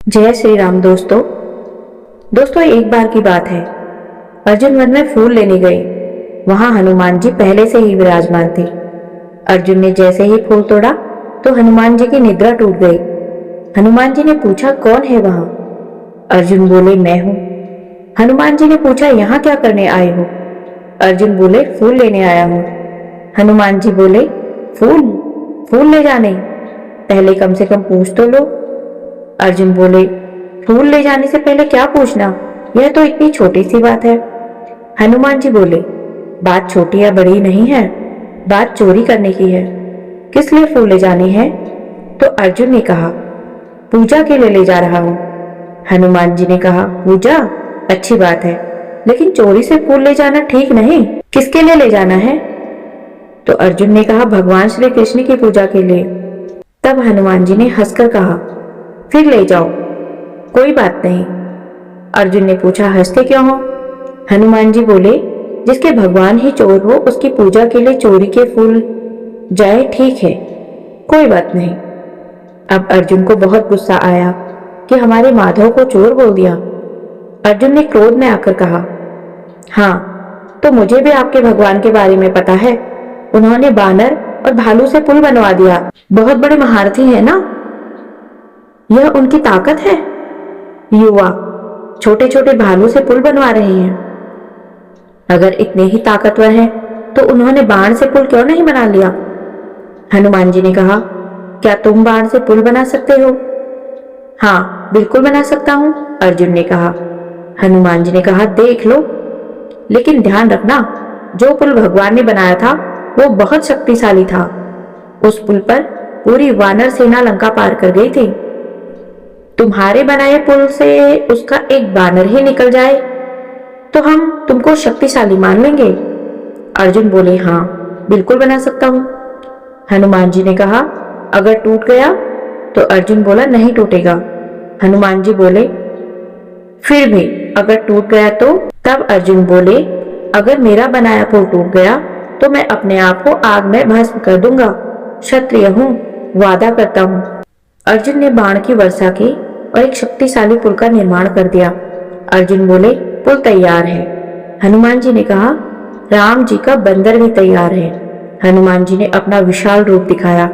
जय श्री राम। दोस्तों एक बार की बात है, अर्जुन वन में फूल लेने गए। वहां हनुमान जी पहले से ही विराजमान थे। अर्जुन ने जैसे ही फूल तोड़ा तो हनुमान जी की निद्रा टूट गई। हनुमान जी ने पूछा, कौन है वहां? अर्जुन बोले, मैं हूं। हनुमान जी ने पूछा, यहाँ क्या करने आए हो? अर्जुन बोले, फूल लेने आया हूं। हनुमान जी बोले, फूल फूल ले जाने? पहले कम से कम पूछ तो लो। अर्जुन बोले, फूल ले जाने से पहले क्या पूछना, यह तो इतनी छोटी सी बात है। हनुमान जी बोले, बात छोटी या बड़ी नहीं है, बात चोरी करने की है। किस लिए फूल ले जाने हैं? तो अर्जुन ने कहा, पूजा के लिए ले जा रहा हूं। हनुमान जी ने कहा, पूजा? अच्छी बात है, लेकिन चोरी से फूल ले जाना ठीक नहीं। किसके लिए ले जाना है? तो अर्जुन ने कहा, भगवान श्री कृष्ण की पूजा के लिए। तब हनुमान जी ने हंसकर कहा, फिर ले जाओ, कोई बात नहीं। अर्जुन ने पूछा, हंसते क्यों हो? हनुमान जी बोले, जिसके भगवान ही चोर हो उसकी पूजा के लिए चोरी के फूल जाए, ठीक है, कोई बात नहीं। अब अर्जुन को बहुत गुस्सा आया कि हमारे माधव को चोर बोल दिया। अर्जुन ने क्रोध में आकर कहा, हाँ, तो मुझे भी आपके भगवान के बारे में पता है। उन्होंने बानर और भालू से पुल बनवा दिया। बहुत बड़े महारथी है ना, यह उनकी ताकत है। युवा छोटे छोटे भालू से पुल बनवा रहे हैं। अगर इतने ही ताकतवर हैं, तो उन्होंने बाण से पुल क्यों नहीं बना लिया? हनुमान जी ने कहा, क्या तुम बाण से पुल बना सकते हो? हाँ, बिल्कुल बना सकता हूं, अर्जुन ने कहा। हनुमान जी ने कहा, देख लो, लेकिन ध्यान रखना, जो पुल भगवान ने बनाया था वो बहुत शक्तिशाली था। उस पुल पर पूरी वानर सेना लंका पार कर गई थी। तुम्हारे बनाए पुल से उसका एक बानर ही निकल जाए तो हम तुमको शक्तिशाली मान लेंगे। अर्जुन बोले, हाँ, बिल्कुल बना सकता हूं। हनुमान जी ने कहा, अगर टूट गया? तो अर्जुन बोला, नहीं टूटेगा। हनुमान जी बोले, फिर भी अगर टूट गया तो? तब अर्जुन बोले, अगर मेरा बनाया पुल टूट गया तो मैं अपने आप को आग में भस्म कर दूंगा। क्षत्रिय हूं, वादा करता हूं। अर्जुन ने बाण की वर्षा की और एक शक्तिशाली पुल का निर्माण कर दिया। अर्जुन बोले, पुल तैयार है। हनुमान जी ने कहा, राम जी का बंदर भी तैयार है। हनुमान जी ने अपना विशाल रूप दिखाया।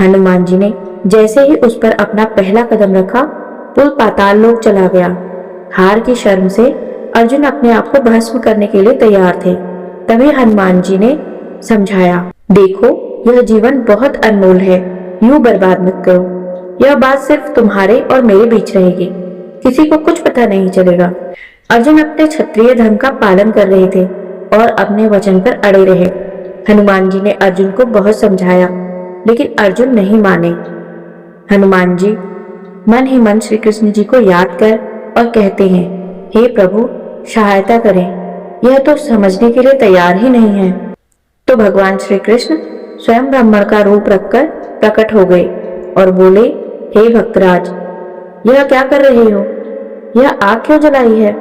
हनुमान जी ने जैसे ही उस पर अपना पहला कदम रखा, पुल पाताल लोक चला गया। हार की शर्म से अर्जुन अपने आप को भस्म करने के लिए तैयार थे। तभी हनुमान जी ने समझाया, देखो, यह जीवन बहुत अनमोल है, यूं बर्बाद मत करो। यह बात सिर्फ तुम्हारे और मेरे बीच रहेगी, किसी को कुछ पता नहीं चलेगा। अर्जुन अपने क्षत्रिय धर्म का पालन कर रहे थे और अपने वचन पर अड़े रहे। हनुमान जी ने अर्जुन को बहुत समझाया, लेकिन अर्जुन नहीं माने। हनुमान जी मन ही मन श्री कृष्ण जी को याद कर और कहते हैं, हे प्रभु, सहायता करें, यह तो समझने के लिए तैयार ही नहीं है। तो भगवान श्री कृष्ण स्वयं ब्राह्मण का रूप रखकर प्रकट हो गए और बोले, हे भक्तराज, यह क्या कर रहे हो? यह आग क्यों जलाई है?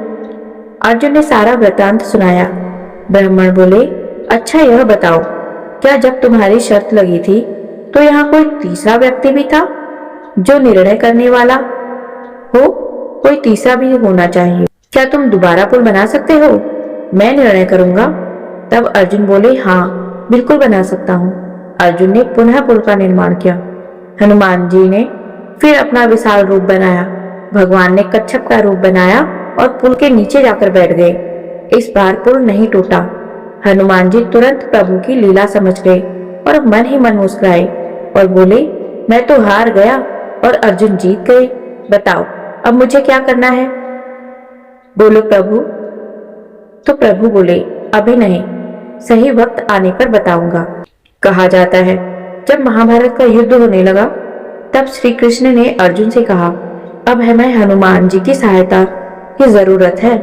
अर्जुन ने सारा वृतांत सुनाया। ब्राह्मण बोले, अच्छा, यह बताओ, क्या जब तुम्हारी शर्त लगी थी तो यहाँ कोई तीसरा व्यक्ति भी था जो निर्णय करने वाला हो? कोई तीसरा भी होना चाहिए। क्या तुम दोबारा पुल बना सकते हो? मैं निर्णय करूंगा। तब अर्जुन बोले, हाँ, बिल्कुल बना सकता हूँ। अर्जुन ने पुनः पुल का निर्माण किया। हनुमान जी ने फिर अपना विशाल रूप बनाया। भगवान ने कच्छप का रूप बनाया और पुल के नीचे जाकर बैठ गए। इस बार पुल नहीं टूटा। हनुमान जी तुरंत प्रभु की लीला समझ गए और मन ही मन मुस्कुराए और बोले, मैं तो हार गया और अर्जुन जीत गए। बताओ, अब मुझे क्या करना है? बोलो प्रभु। तो प्रभु बोले, अभी नहीं, सही वक्त आने पर बताऊंगा। कहा जाता है, जब महाभारत का युद्ध होने लगा तब श्री कृष्ण ने अर्जुन से कहा, अब हमें हनुमान जी की सहायता की जरूरत है।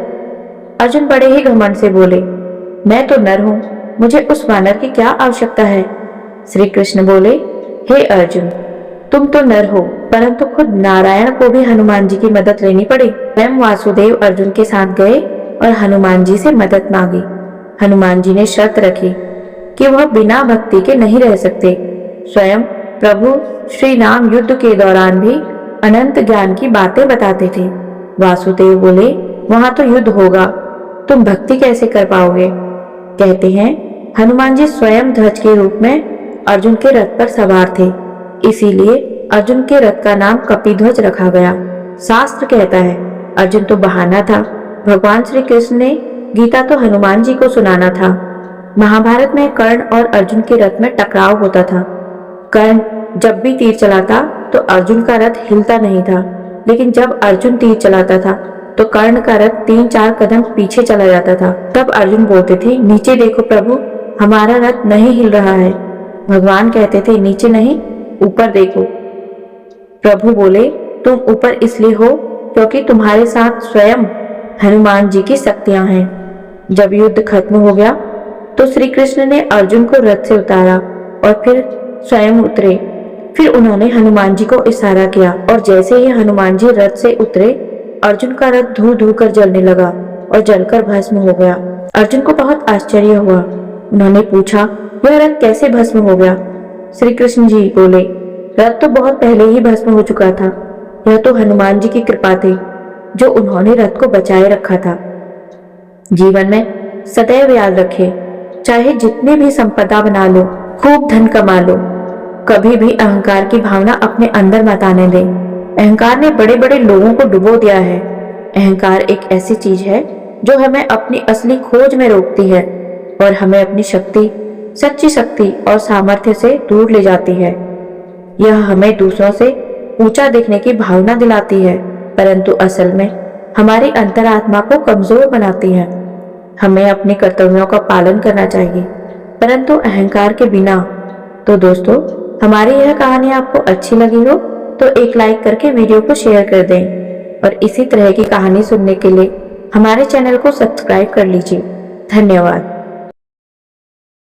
अर्जुन बड़े ही घमंड से बोले, मैं तो नर हूं, मुझे उस वानर की क्या आवश्यकता है? श्री कृष्ण बोले, हे अर्जुन, तुम तो नर हो, परंतु खुद नारायण को भी हनुमान जी की मदद लेनी पड़ी। स्वयं वासुदेव अर्जुन के साथ गए और हनुमान जी से मदद मांगी। हनुमान जी ने शर्त रखी कि वह बिना भक्ति के नहीं रह सकते। स्वयं प्रभु श्री राम युद्ध के दौरान भी अनंत ज्ञान की बातें बताते थे। वासुदेव बोले, वहां तो युद्ध होगा, तुम भक्ति कैसे कर पाओगे? कहते हैं हनुमान जी स्वयं ध्वज के रूप में अर्जुन के रथ पर सवार थे, इसीलिए अर्जुन के रथ का नाम कपिध्वज रखा गया। शास्त्र कहता है अर्जुन तो बहाना था, भगवान श्री कृष्ण ने गीता तो हनुमान जी को सुनाना था। महाभारत में कर्ण और अर्जुन के रथ में टकराव होता था। कर्ण जब भी तीर चलाता तो अर्जुन का रथ हिलता नहीं था, लेकिन जब अर्जुन तीर चलाता था तो कर्ण का रथ 3-4 कदम पीछे चला जाता था। तब अर्जुन बोलते थे, नीचे देखो प्रभु, हमारा रथ नहीं हिल रहा है। भगवान कहते थे, नीचे नहीं, ऊपर देखो। प्रभु बोले, तुम ऊपर इसलिए हो क्योंकि तुम्हारे साथ स्वयं हनुमान जी की शक्तियां हैं। जब युद्ध खत्म हो गया तो श्री कृष्ण ने अर्जुन को रथ से उतारा और फिर स्वयं उतरे। फिर उन्होंने हनुमान जी को इशारा किया और जैसे ही हनुमान जी रथ से उतरे, अर्जुन का रथ धू धू कर जलने लगा और जलकर भस्म हो गया। अर्जुन को बहुत आश्चर्य हुआ। उन्होंने पूछा, यह रथ कैसे भस्म हो गया? श्री कृष्ण जी बोले, रथ तो बहुत पहले ही भस्म हो चुका था। यह तो हनुमान जी की कृपा थी जो उन्होंने रथ को बचाए रखा था। जीवन में सदैव याद रखे, चाहे जितने भी संपदा बना लो, खूब धन कमा लो, कभी भी अहंकार की भावना अपने अंदर मत आने दे। अहंकार ने बड़े बड़े लोगों को डुबो दिया है। अहंकार एक ऐसी चीज है जो हमें अपनी असली खोज में रोकती है और हमें अपनी शक्ति, सच्ची शक्ति और सामर्थ्य से दूर ले जाती है। यह हमें दूसरों से ऊंचा दिखने की भावना दिलाती है, परंतु असल में हमारी अंतरात्मा को कमजोर बनाती है। हमें अपने कर्तव्यों का पालन करना चाहिए, परंतु अहंकार के बिना। तो दोस्तों, हमारी यह कहानी आपको अच्छी लगी हो तो एक लाइक करके वीडियो को शेयर कर दें और इसी तरह की कहानी सुनने के लिए हमारे चैनल को सब्सक्राइब कर लीजिए। धन्यवाद।